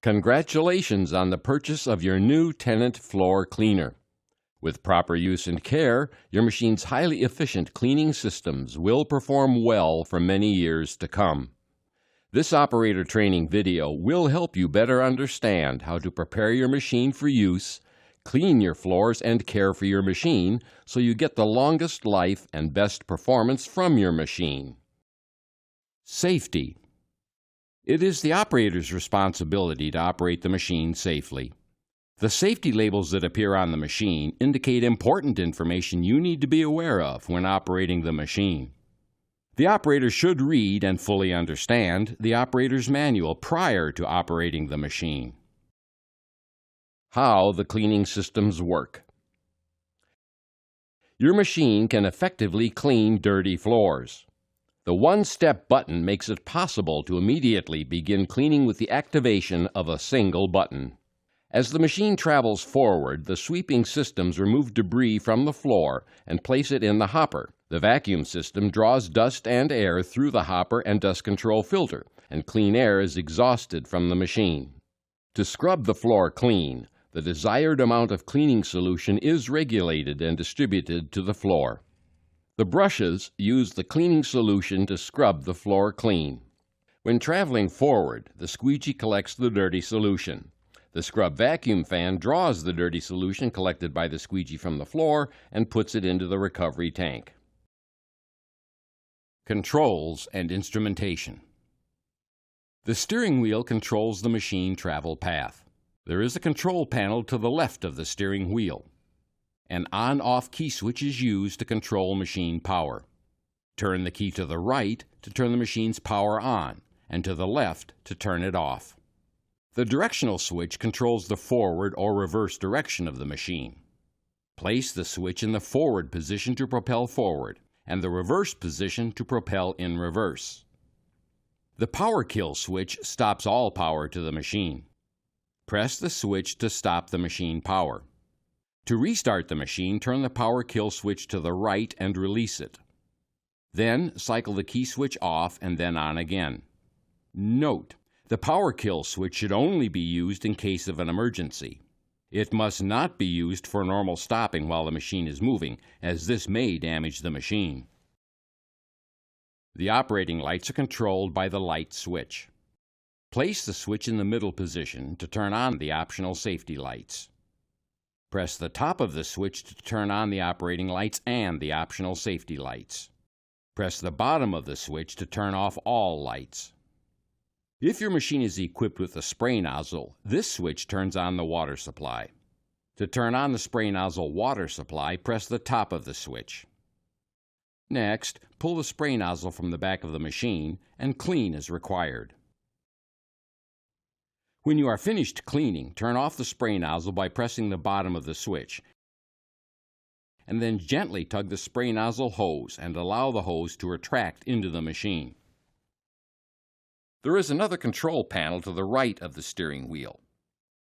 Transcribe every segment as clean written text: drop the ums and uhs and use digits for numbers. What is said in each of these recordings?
Congratulations on the purchase of your new Tennant floor cleaner. With proper use and care, your machine's highly efficient cleaning systems will perform well for many years to come. This operator training video will help you better understand how to prepare your machine for use, clean your floors, and care for your machine so you get the longest life and best performance from your machine. Safety. It is the operator's responsibility to operate the machine safely. The safety labels that appear on the machine indicate important information you need to be aware of when operating the machine. The operator should read and fully understand the operator's manual prior to operating the machine. How the cleaning systems work. Your machine can effectively clean dirty floors. The one-step button makes it possible to immediately begin cleaning with the activation of a single button. As the machine travels forward, the sweeping systems remove debris from the floor and place it in the hopper. The vacuum system draws dust and air through the hopper and dust control filter, and clean air is exhausted from the machine. To scrub the floor clean, the desired amount of cleaning solution is regulated and distributed to the floor. The brushes use the cleaning solution to scrub the floor clean. When traveling forward, the squeegee collects the dirty solution. The scrub vacuum fan draws the dirty solution collected by the squeegee from the floor and puts it into the recovery tank. Controls and instrumentation. The steering wheel controls the machine travel path. There is a control panel to the left of the steering wheel. An on-off key switch is used to control machine power. Turn the key to the right to turn the machine's power on, and to the left to turn it off. The directional switch controls the forward or reverse direction of the machine. Place the switch in the forward position to propel forward, and the reverse position to propel in reverse. The power kill switch stops all power to the machine. Press the switch to stop the machine power. To restart the machine, turn the power kill switch to the right and release it. Then cycle the key switch off and then on again. Note: the power kill switch should only be used in case of an emergency. It must not be used for normal stopping while the machine is moving, as this may damage the machine. The operating lights are controlled by the light switch. Place the switch in the middle position to turn on the optional safety lights. Press the top of the switch to turn on the operating lights and the optional safety lights. Press the bottom of the switch to turn off all lights. If your machine is equipped with a spray nozzle, this switch turns on the water supply. To turn on the spray nozzle water supply, press the top of the switch. Next, pull the spray nozzle from the back of the machine and clean as required. When you are finished cleaning, turn off the spray nozzle by pressing the bottom of the switch, and then gently tug the spray nozzle hose and allow the hose to retract into the machine. There is another control panel to the right of the steering wheel.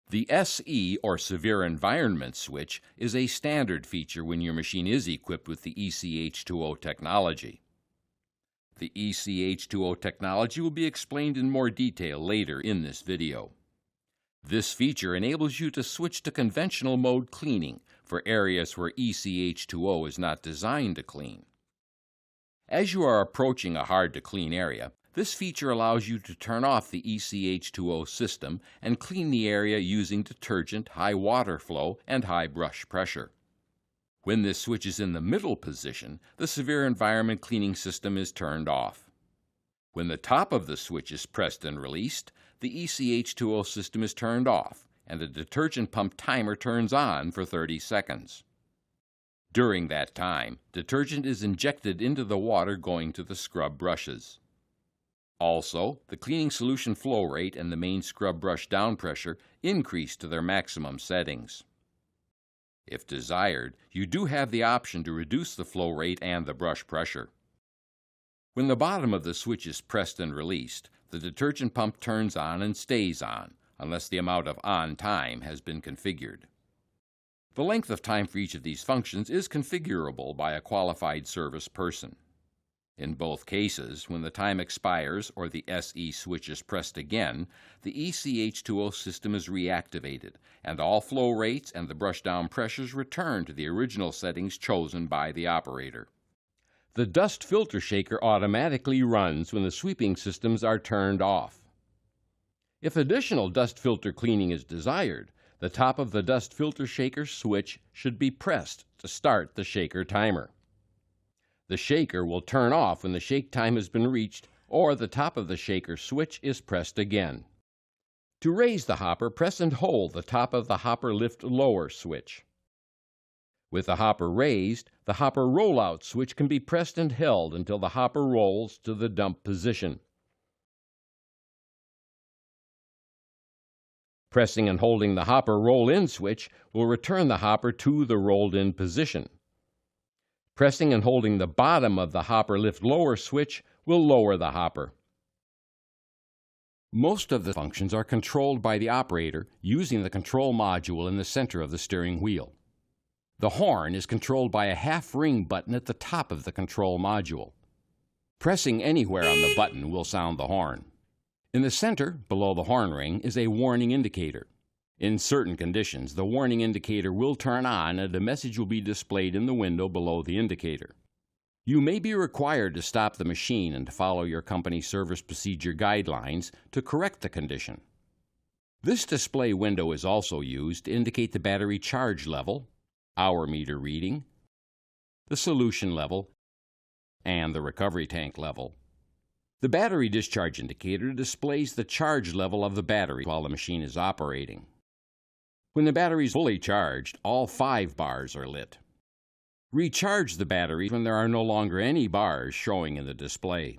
The SE, or Severe Environment switch, is a standard feature when your machine is equipped with the ECH2O technology. The ECH2O technology will be explained in more detail later in this video. This feature enables you to switch to conventional mode cleaning for areas where ECH2O is not designed to clean. As you are approaching a hard-to-clean area, this feature allows you to turn off the ECH2O system and clean the area using detergent, high water flow, and high brush pressure. When this switch is in the middle position, the Severe Environment cleaning system is turned off. When the top of the switch is pressed and released, the ECH2O system is turned off, and the detergent pump timer turns on for 30 seconds. During that time, detergent is injected into the water going to the scrub brushes. Also, the cleaning solution flow rate and the main scrub brush down pressure increase to their maximum settings. If desired, you do have the option to reduce the flow rate and the brush pressure. When the bottom of the switch is pressed and released, the detergent pump turns on and stays on, unless the amount of on time has been configured. The length of time for each of these functions is configurable by a qualified service person. In both cases, when the time expires or the SE switch is pressed again, the ECH2O system is reactivated, and all flow rates and the brushdown pressures return to the original settings chosen by the operator. The dust filter shaker automatically runs when the sweeping systems are turned off. If additional dust filter cleaning is desired, the top of the dust filter shaker switch should be pressed to start the shaker timer. The shaker will turn off when the shake time has been reached or the top of the shaker switch is pressed again. To raise the hopper, press and hold the top of the hopper lift lower switch. With the hopper raised, the hopper rollout switch can be pressed and held until the hopper rolls to the dump position. Pressing and holding the hopper roll-in switch will return the hopper to the rolled-in position. Pressing and holding the bottom of the hopper lift lower switch will lower the hopper. Most of the functions are controlled by the operator using the control module in the center of the steering wheel. The horn is controlled by a half-ring button at the top of the control module. Pressing anywhere on the button will sound the horn. In the center, below the horn ring, is a warning indicator. In certain conditions, the warning indicator will turn on and a message will be displayed in the window below the indicator. You may be required to stop the machine and to follow your company's service procedure guidelines to correct the condition. This display window is also used to indicate the battery charge level, hour meter reading, the solution level, and the recovery tank level. The battery discharge indicator displays the charge level of the battery while the machine is operating. When the battery is fully charged, all 5 bars are lit. Recharge the battery when there are no longer any bars showing in the display.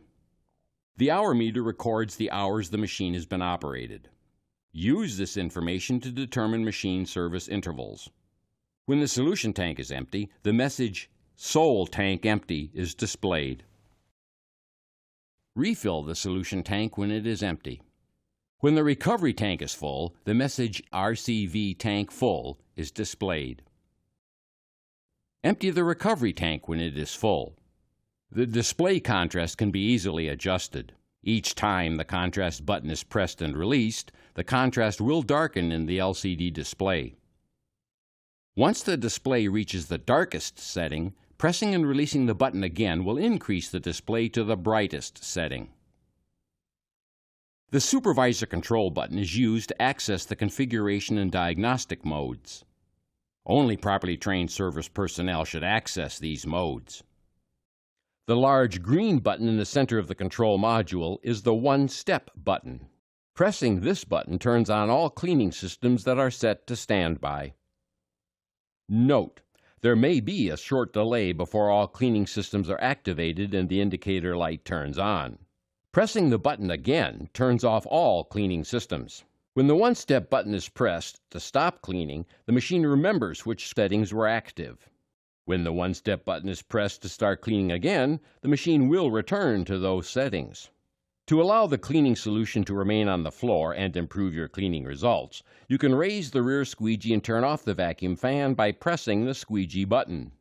The hour meter records the hours the machine has been operated. Use this information to determine machine service intervals. When the solution tank is empty, the message "Sole tank empty" is displayed. Refill the solution tank when it is empty. When the recovery tank is full, the message "RCV tank full" is displayed. Empty the recovery tank when it is full. The display contrast can be easily adjusted. Each time the contrast button is pressed and released, the contrast will darken in the LCD display. Once the display reaches the darkest setting, pressing and releasing the button again will increase the display to the brightest setting. The supervisor control button is used to access the configuration and diagnostic modes. Only properly trained service personnel should access these modes. The large green button in the center of the control module is the one-step button. Pressing this button turns on all cleaning systems that are set to standby. Note: there may be a short delay before all cleaning systems are activated and the indicator light turns on. Pressing the button again turns off all cleaning systems. When the one-step button is pressed to stop cleaning, the machine remembers which settings were active. When the one-step button is pressed to start cleaning again, the machine will return to those settings. To allow the cleaning solution to remain on the floor and improve your cleaning results, you can raise the rear squeegee and turn off the vacuum fan by pressing the squeegee button.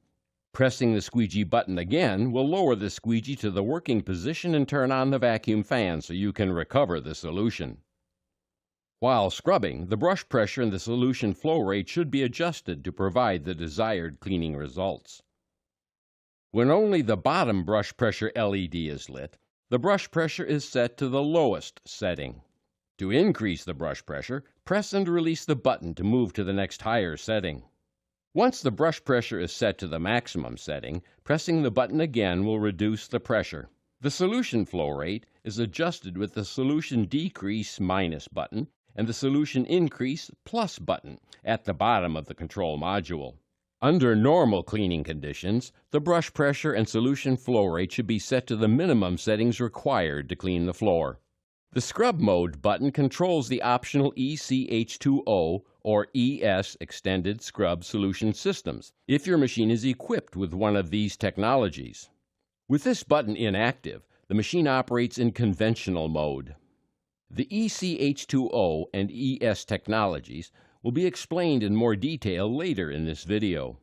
Pressing the squeegee button again will lower the squeegee to the working position and turn on the vacuum fan so you can recover the solution. While scrubbing, the brush pressure and the solution flow rate should be adjusted to provide the desired cleaning results. When only the bottom brush pressure LED is lit, the brush pressure is set to the lowest setting. To increase the brush pressure, press and release the button to move to the next higher setting. Once the brush pressure is set to the maximum setting, pressing the button again will reduce the pressure. The solution flow rate is adjusted with the solution decrease minus button and the solution increase plus button at the bottom of the control module. Under normal cleaning conditions, the brush pressure and solution flow rate should be set to the minimum settings required to clean the floor. The Scrub Mode button controls the optional ECH2O or ES Extended Scrub Solution Systems if your machine is equipped with one of these technologies. With this button inactive, the machine operates in conventional mode. The ECH2O and ES technologies will be explained in more detail later in this video.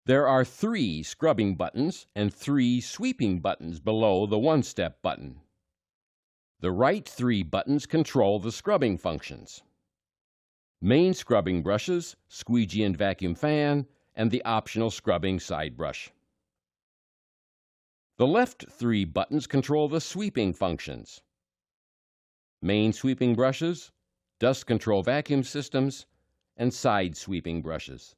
There are 3 scrubbing buttons and 3 sweeping buttons below the one-step button. The right 3 buttons control the scrubbing functions: main scrubbing brushes, squeegee and vacuum fan, and the optional scrubbing side brush. The left 3 buttons control the sweeping functions: main sweeping brushes, dust control vacuum systems, and side sweeping brushes.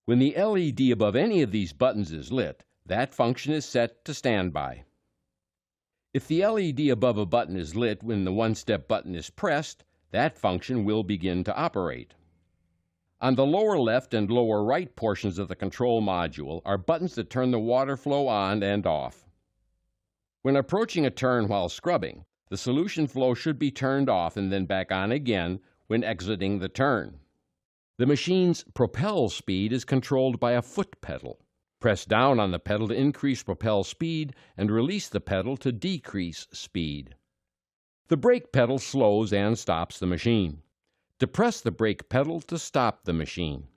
When the LED above any of these buttons is lit, that function is set to standby. If the LED above a button is lit when the one-step button is pressed, that function will begin to operate. On the lower left and lower right portions of the control module are buttons that turn the water flow on and off. When approaching a turn while scrubbing, the solution flow should be turned off and then back on again when exiting the turn. The machine's propel speed is controlled by a foot pedal. Press down on the pedal to increase propel speed and release the pedal to decrease speed. The brake pedal slows and stops the machine. Depress the brake pedal to stop the machine.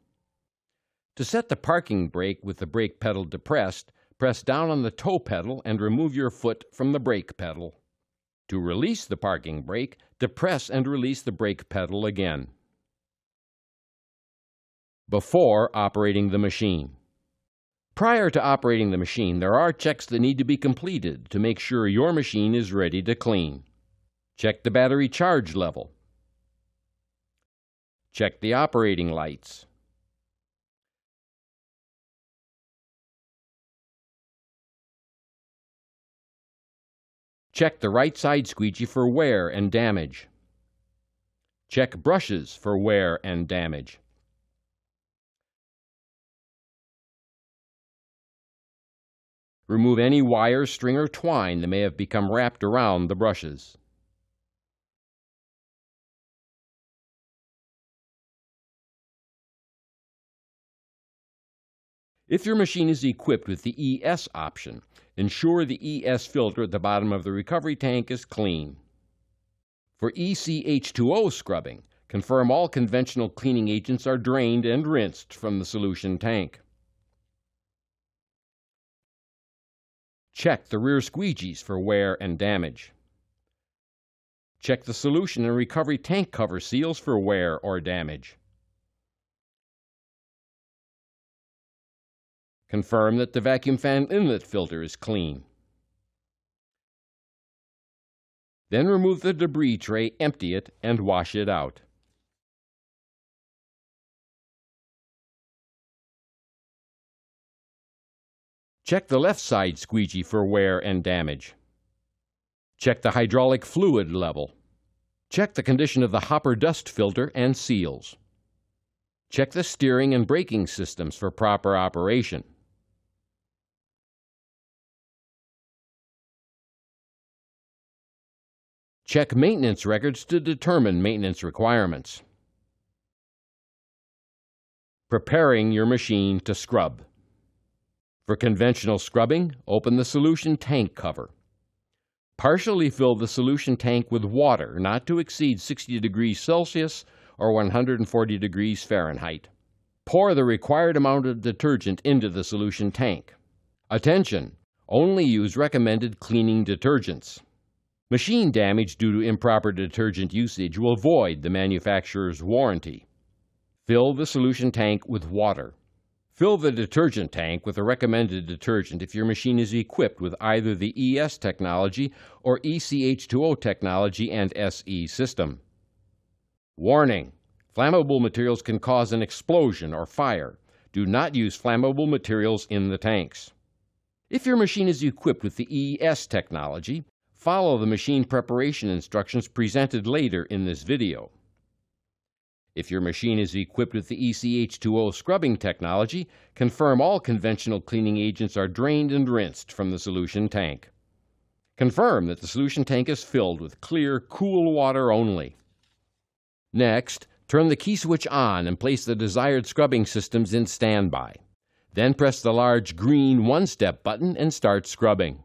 To set the parking brake with the brake pedal depressed, press down on the toe pedal and remove your foot from the brake pedal. To release the parking brake, depress and release the brake pedal again. Before operating the machine. Prior to operating the machine, there are checks that need to be completed to make sure your machine is ready to clean. Check the battery charge level. Check the operating lights. Check the right side squeegee for wear and damage. Check brushes for wear and damage. Remove any wire, string, or twine that may have become wrapped around the brushes. If your machine is equipped with the ES option, ensure the ES filter at the bottom of the recovery tank is clean. For ECH2O scrubbing, confirm all conventional cleaning agents are drained and rinsed from the solution tank. Check the rear squeegees for wear and damage. Check the solution and recovery tank cover seals for wear or damage. Confirm that the vacuum fan inlet filter is clean. Then remove the debris tray, empty it, and wash it out. Check the left side squeegee for wear and damage. Check the hydraulic fluid level. Check the condition of the hopper dust filter and seals. Check the steering and braking systems for proper operation. Check maintenance records to determine maintenance requirements. Preparing your machine to scrub. For conventional scrubbing, open the solution tank cover. Partially fill the solution tank with water not to exceed 60 degrees Celsius or 140 degrees Fahrenheit. Pour the required amount of detergent into the solution tank. Attention! Only use recommended cleaning detergents. Machine damage due to improper detergent usage will void the manufacturer's warranty. Fill the solution tank with water. Fill the detergent tank with the recommended detergent if your machine is equipped with either the ES technology or ECH2O technology and SE system. Warning! Flammable materials can cause an explosion or fire. Do not use flammable materials in the tanks. If your machine is equipped with the ES technology, follow the machine preparation instructions presented later in this video. If your machine is equipped with the ECH2O scrubbing technology, confirm all conventional cleaning agents are drained and rinsed from the solution tank. Confirm that the solution tank is filled with clear, cool water only. Next, turn the key switch on and place the desired scrubbing systems in standby. Then press the large green one-step button and start scrubbing.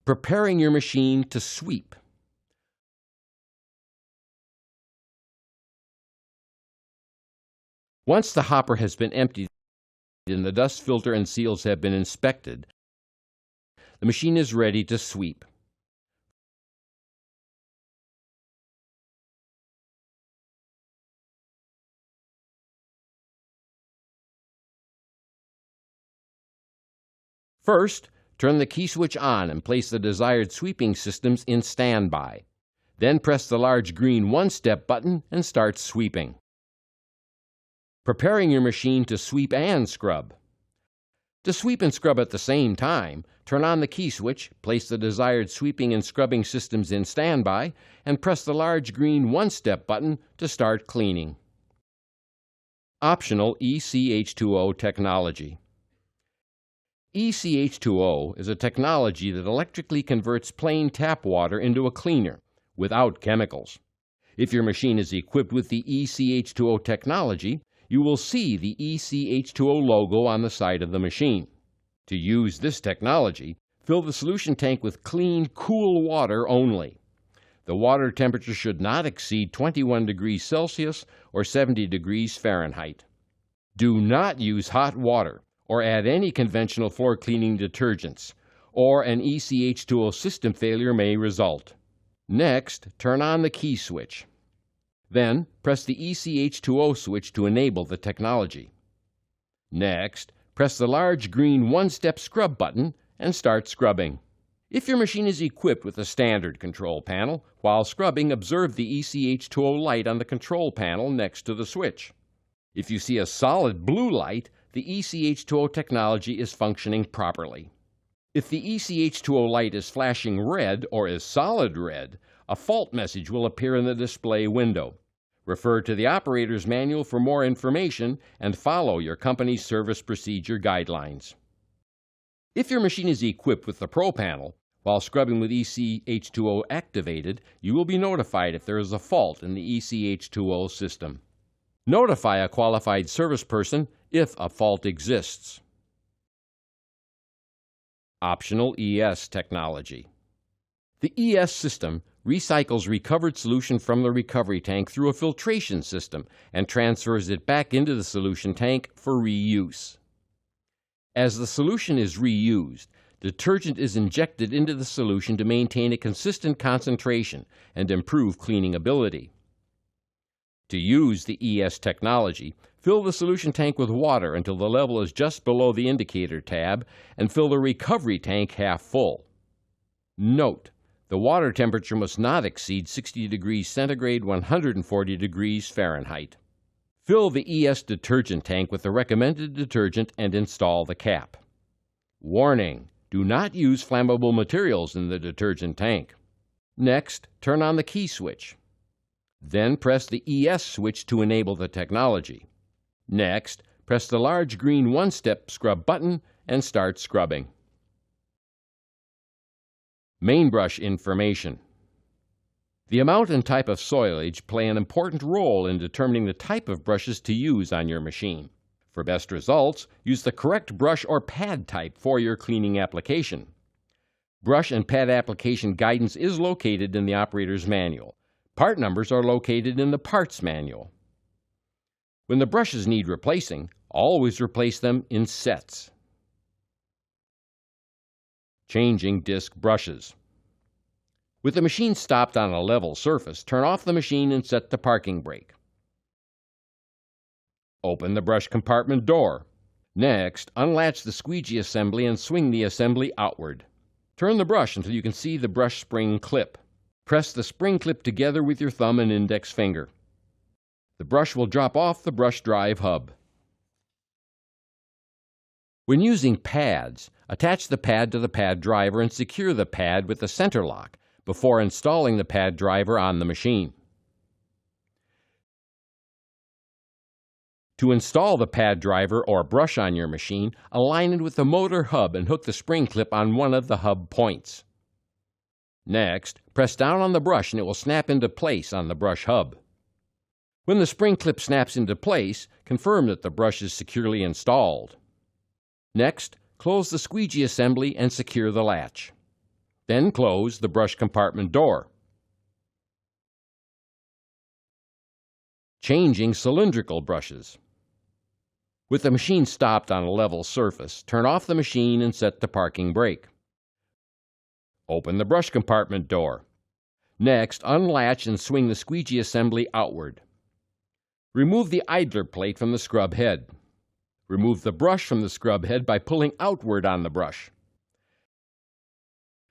Preparing your machine to sweep. Once the hopper has been emptied and the dust filter and seals have been inspected, the machine is ready to sweep. First, turn the key switch on and place the desired sweeping systems in standby. Then press the large green one-step button and start sweeping. Preparing your machine to sweep and scrub. To sweep and scrub at the same time, turn on the key switch, place the desired sweeping and scrubbing systems in standby, and press the large green one-step button to start cleaning. Optional ECH2O technology. ECH2O is a technology that electrically converts plain tap water into a cleaner, without chemicals. If your machine is equipped with the ECH2O technology, you will see the ECH2O logo on the side of the machine. To use this technology, fill the solution tank with clean, cool water only. The water temperature should not exceed 21 degrees Celsius or 70 degrees Fahrenheit. Do not use hot water or add any conventional floor cleaning detergents, or an ECH2O system failure may result. Next, turn on the key switch. Then, press the ECH2O switch to enable the technology. Next, press the large green one-step scrub button and start scrubbing. If your machine is equipped with a standard control panel, while scrubbing, observe the ECH2O light on the control panel next to the switch. If you see a solid blue light, the ECH2O technology is functioning properly. If the ECH2O light is flashing red or is solid red, a fault message will appear in the display window. Refer to the operator's manual for more information and follow your company's service procedure guidelines. If your machine is equipped with the Pro Panel, while scrubbing with ECH2O activated, you will be notified if there is a fault in the ECH2O system. Notify a qualified service person if a fault exists. Optional ES technology. The ES system recycles recovered solution from the recovery tank through a filtration system and transfers it back into the solution tank for reuse. As the solution is reused, detergent is injected into the solution to maintain a consistent concentration and improve cleaning ability. To use the ES technology, fill the solution tank with water until the level is just below the indicator tab and fill the recovery tank half full. Note: the water temperature must not exceed 60 degrees centigrade, 140 degrees Fahrenheit. Fill the ES detergent tank with the recommended detergent and install the cap. Warning: do not use flammable materials in the detergent tank. Next, turn on the key switch. Then press the ES switch to enable the technology. Next, press the large green one-step scrub button and start scrubbing. Main brush information. The amount and type of soilage play an important role in determining the type of brushes to use on your machine. For best results, use the correct brush or pad type for your cleaning application. Brush and pad application guidance is located in the operator's manual. Part numbers are located in the parts manual. When the brushes need replacing, always replace them in sets. Changing disc brushes. With the machine stopped on a level surface, turn off the machine and set the parking brake. Open the brush compartment door. Next, unlatch the squeegee assembly and swing the assembly outward. Turn the brush until you can see the brush spring clip. Press the spring clip together with your thumb and index finger. The brush will drop off the brush drive hub. When using pads, attach the pad to the pad driver and secure the pad with the center lock before installing the pad driver on the machine. To install the pad driver or brush on your machine, align it with the motor hub and hook the spring clip on one of the hub points. Next, press down on the brush and it will snap into place on the brush hub. When the spring clip snaps into place, confirm that the brush is securely installed. Next, close the squeegee assembly and secure the latch. Then close the brush compartment door. Changing cylindrical brushes. With the machine stopped on a level surface, turn off the machine and set the parking brake. Open the brush compartment door. Next, unlatch and swing the squeegee assembly outward. Remove the idler plate from the scrub head. Remove the brush from the scrub head by pulling outward on the brush.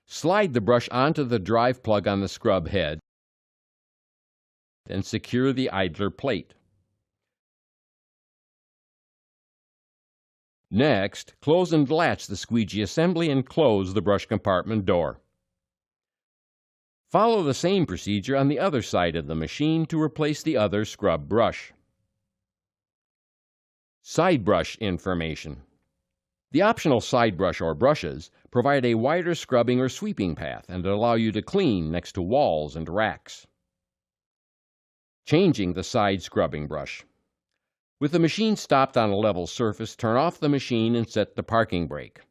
Slide the brush onto the drive plug on the scrub head and secure the idler plate. Next, close and latch the squeegee assembly and close the brush compartment door. Follow the same procedure on the other side of the machine to replace the other scrub brush. Side brush information. The optional side brush or brushes provide a wider scrubbing or sweeping path and allow you to clean next to walls and racks. Changing the side scrubbing brush. With the machine stopped on a level surface, turn off the machine and set the parking brake.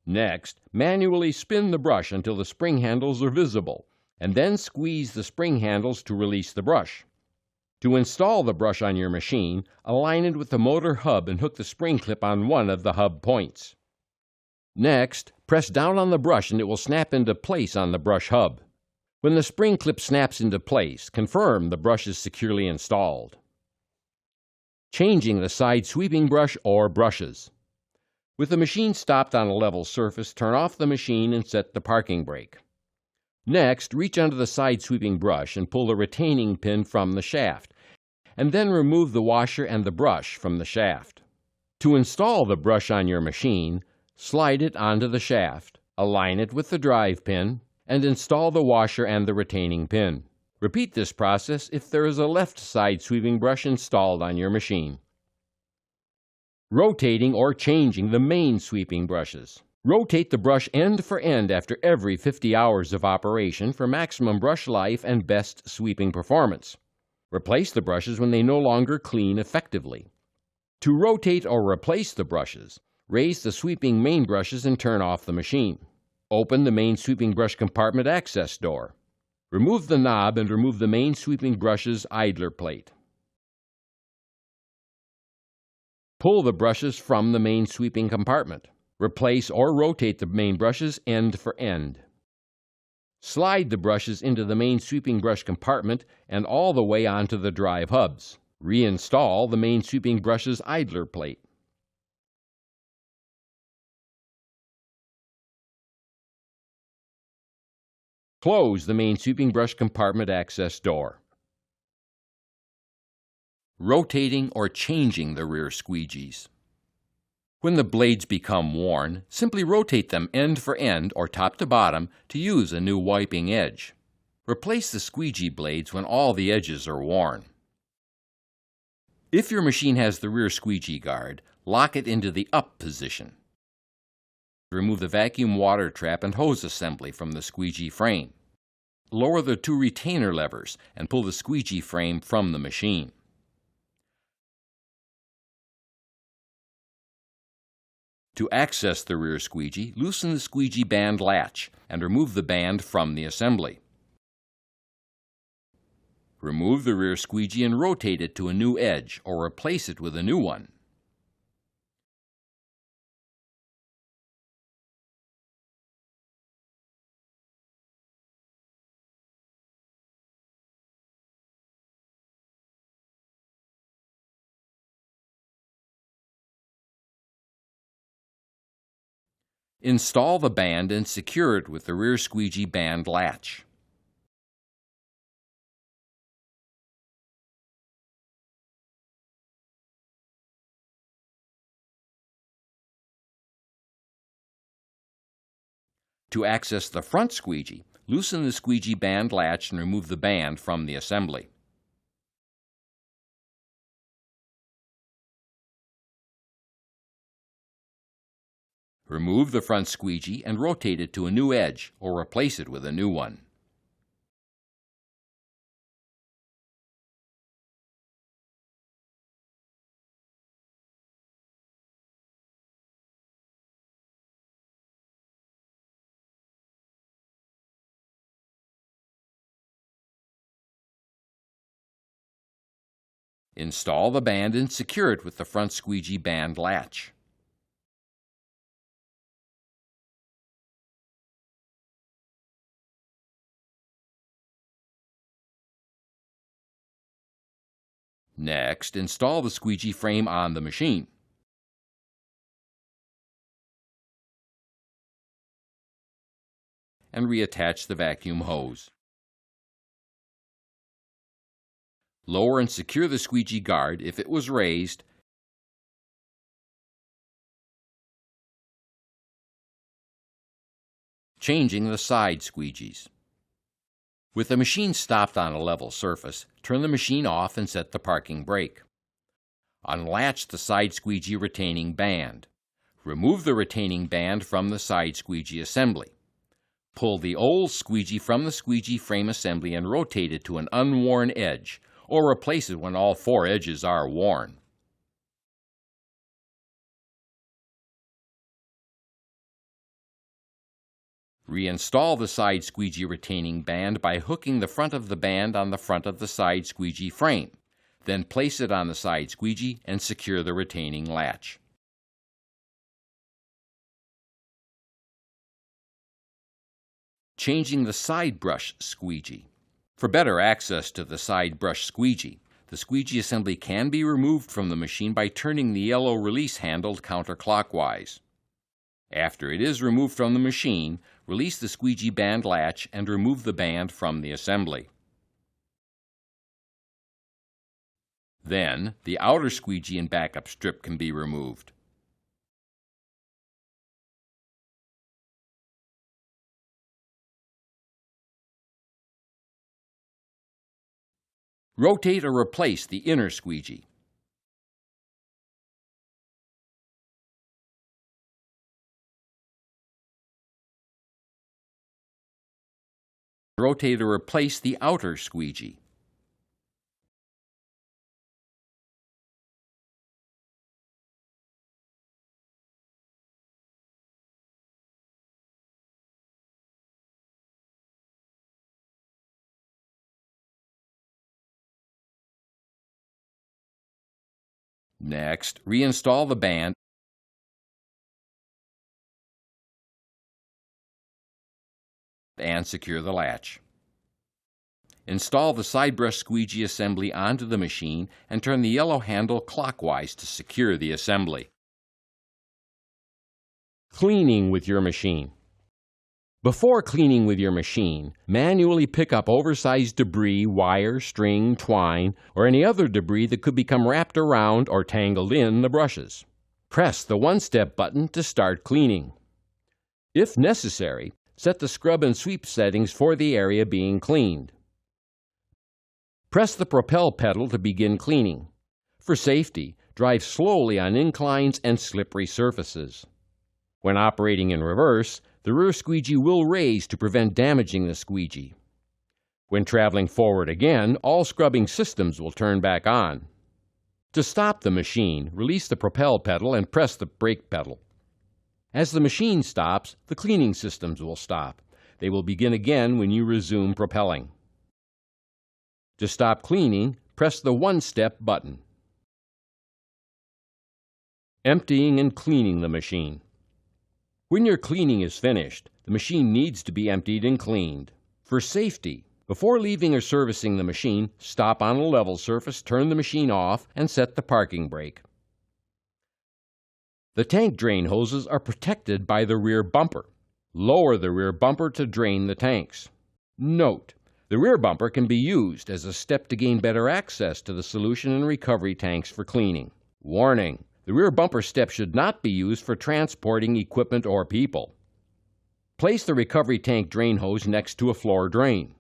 Next, manually spin the brush until the spring handles are visible, and then squeeze the spring handles to release the brush. To install the brush on your machine, align it with the motor hub and hook the spring clip on one of the hub points. Next, press down on the brush and it will snap into place on the brush hub. When the spring clip snaps into place, confirm the brush is securely installed. Changing the side sweeping brush or brushes. With the machine stopped on a level surface, turn off the machine and set the parking brake. Next, reach under the side sweeping brush and pull the retaining pin from the shaft, and then remove the washer and the brush from the shaft. To install the brush on your machine, slide it onto the shaft, align it with the drive pin, and install the washer and the retaining pin. Repeat this process if there is a left side sweeping brush installed on your machine. Rotating or changing the main sweeping brushes. Rotate the brush end for end after every 50 hours of operation for maximum brush life and best sweeping performance. Replace the brushes when they no longer clean effectively. To rotate or replace the brushes, raise the sweeping main brushes and turn off the machine. Open the main sweeping brush compartment access door. Remove the knob and remove the main sweeping brush's idler plate. Pull the brushes from the main sweeping compartment. Replace or rotate the main brushes end for end. Slide the brushes into the main sweeping brush compartment and all the way onto the drive hubs. Reinstall the main sweeping brush's idler plate. Close the main sweeping brush compartment access door. Rotating or changing the rear squeegees. When the blades become worn, simply rotate them end for end or top to bottom to use a new wiping edge. Replace the squeegee blades when all the edges are worn. If your machine has the rear squeegee guard, lock it into the up position. Remove the vacuum water trap and hose assembly from the squeegee frame. Lower the two retainer levers and pull the squeegee frame from the machine. To access the rear squeegee, loosen the squeegee band latch and remove the band from the assembly. Remove the rear squeegee and rotate it to a new edge or replace it with a new one. Install the band and secure it with the rear squeegee band latch. To access the front squeegee, loosen the squeegee band latch and remove the band from the assembly. Remove the front squeegee and rotate it to a new edge or replace it with a new one. Install the band and secure it with the front squeegee band latch. Next, install the squeegee frame on the machine. And reattach the vacuum hose. Lower and secure the squeegee guard if it was raised, changing the side squeegees. With the machine stopped on a level surface, turn the machine off and set the parking brake. Unlatch the side squeegee retaining band. Remove the retaining band from the side squeegee assembly. Pull the old squeegee from the squeegee frame assembly and rotate it to an unworn edge, or replace it when all 4 edges are worn. Reinstall the side squeegee retaining band by hooking the front of the band on the front of the side squeegee frame. Then place it on the side squeegee and secure the retaining latch. Changing the side brush squeegee. For better access to the side brush squeegee, the squeegee assembly can be removed from the machine by turning the yellow release handle counterclockwise. After it is removed from the machine, release the squeegee band latch and remove the band from the assembly. Then, the outer squeegee and backup strip can be removed. Rotate or replace the inner squeegee. Rotate or replace the outer squeegee. Next, reinstall the band and secure the latch. Install the side brush squeegee assembly onto the machine and turn the yellow handle clockwise to secure the assembly. Cleaning with your machine. Before cleaning with your machine, manually pick up oversized debris, wire, string, twine, or any other debris that could become wrapped around or tangled in the brushes. Press the one-step button to start cleaning. If necessary, set the scrub and sweep settings for the area being cleaned. Press the propel pedal to begin cleaning. For safety, drive slowly on inclines and slippery surfaces. When operating in reverse, the rear squeegee will raise to prevent damaging the squeegee. When traveling forward again, all scrubbing systems will turn back on. To stop the machine, release the propel pedal and press the brake pedal. As the machine stops, the cleaning systems will stop. They will begin again when you resume propelling. To stop cleaning, press the one-step button. Emptying and cleaning the machine. When your cleaning is finished, the machine needs to be emptied and cleaned. For safety, before leaving or servicing the machine, stop on a level surface, turn the machine off, and set the parking brake. The tank drain hoses are protected by the rear bumper. Lower the rear bumper to drain the tanks. Note: the rear bumper can be used as a step to gain better access to the solution and recovery tanks for cleaning. Warning: the rear bumper step should not be used for transporting equipment or people. Place the recovery tank drain hose next to a floor drain.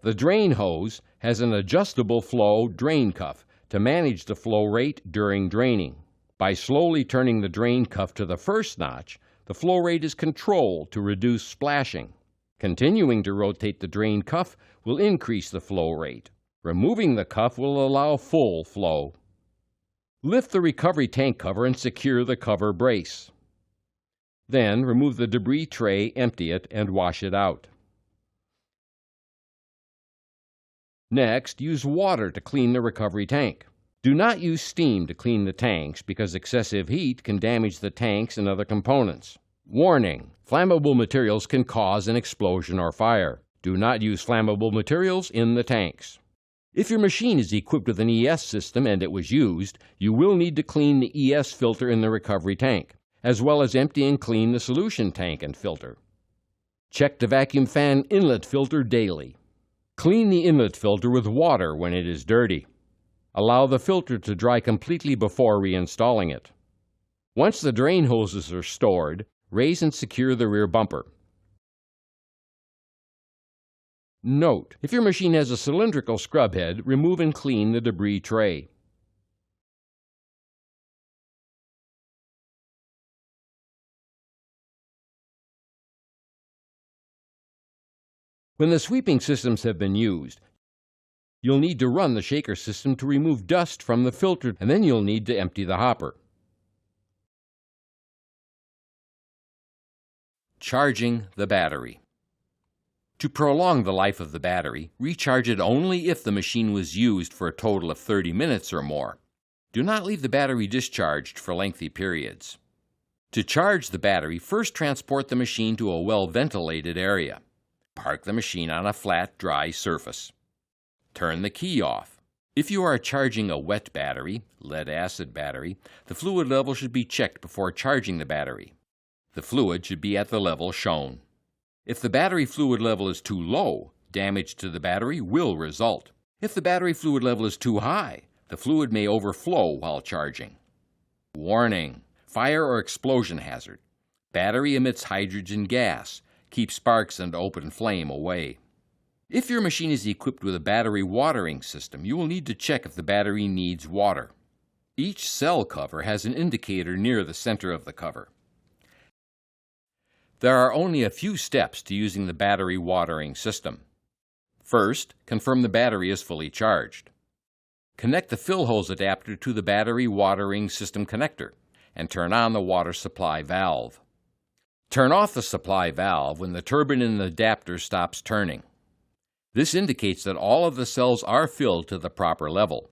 The drain hose has an adjustable flow drain cuff to manage the flow rate during draining. By slowly turning the drain cuff to the first notch, the flow rate is controlled to reduce splashing. Continuing to rotate the drain cuff will increase the flow rate. Removing the cuff will allow full flow. Lift the recovery tank cover and secure the cover brace. Then remove the debris tray, empty it, and wash it out. Next, use water to clean the recovery tank. Do not use steam to clean the tanks because excessive heat can damage the tanks and other components. Warning: flammable materials can cause an explosion or fire. Do not use flammable materials in the tanks. If your machine is equipped with an ES system and it was used, you will need to clean the ES filter in the recovery tank, as well as empty and clean the solution tank and filter. Check the vacuum fan inlet filter daily. Clean the inlet filter with water when it is dirty. Allow the filter to dry completely before reinstalling it. Once the drain hoses are stored, raise and secure the rear bumper. Note: if your machine has a cylindrical scrub head, remove and clean the debris tray. When the sweeping systems have been used, you'll need to run the shaker system to remove dust from the filter, and then you'll need to empty the hopper. Charging the battery. To prolong the life of the battery, recharge it only if the machine was used for a total of 30 minutes or more. Do not leave the battery discharged for lengthy periods. To charge the battery, first transport the machine to a well-ventilated area. Park the machine on a flat, dry surface. Turn the key off. If you are charging a wet battery, lead-acid battery, the fluid level should be checked before charging the battery. The fluid should be at the level shown. If the battery fluid level is too low, damage to the battery will result. If the battery fluid level is too high, the fluid may overflow while charging. Warning: fire or explosion hazard. Battery emits hydrogen gas. Keep sparks and open flame away. If your machine is equipped with a battery watering system, you will need to check if the battery needs water. Each cell cover has an indicator near the center of the cover. There are only a few steps to using the battery watering system. First, confirm the battery is fully charged. Connect the fill hose adapter to the battery watering system connector and turn on the water supply valve. Turn off the supply valve when the turbine in the adapter stops turning. This indicates that all of the cells are filled to the proper level.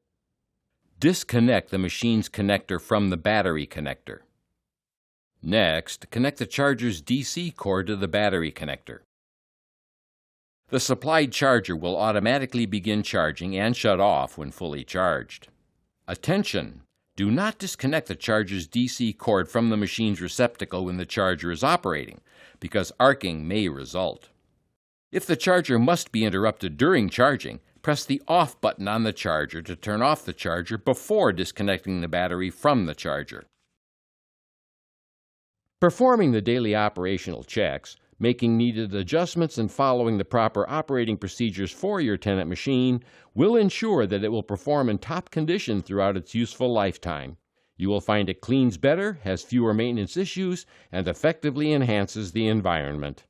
Disconnect the machine's connector from the battery connector. Next, connect the charger's DC cord to the battery connector. The supplied charger will automatically begin charging and shut off when fully charged. Attention! Do not disconnect the charger's DC cord from the machine's receptacle when the charger is operating, because arcing may result. If the charger must be interrupted during charging, press the off button on the charger to turn off the charger before disconnecting the battery from the charger. Performing the daily operational checks, making needed adjustments, and following the proper operating procedures for your Tennant machine will ensure that it will perform in top condition throughout its useful lifetime. You will find it cleans better, has fewer maintenance issues, and effectively enhances the environment.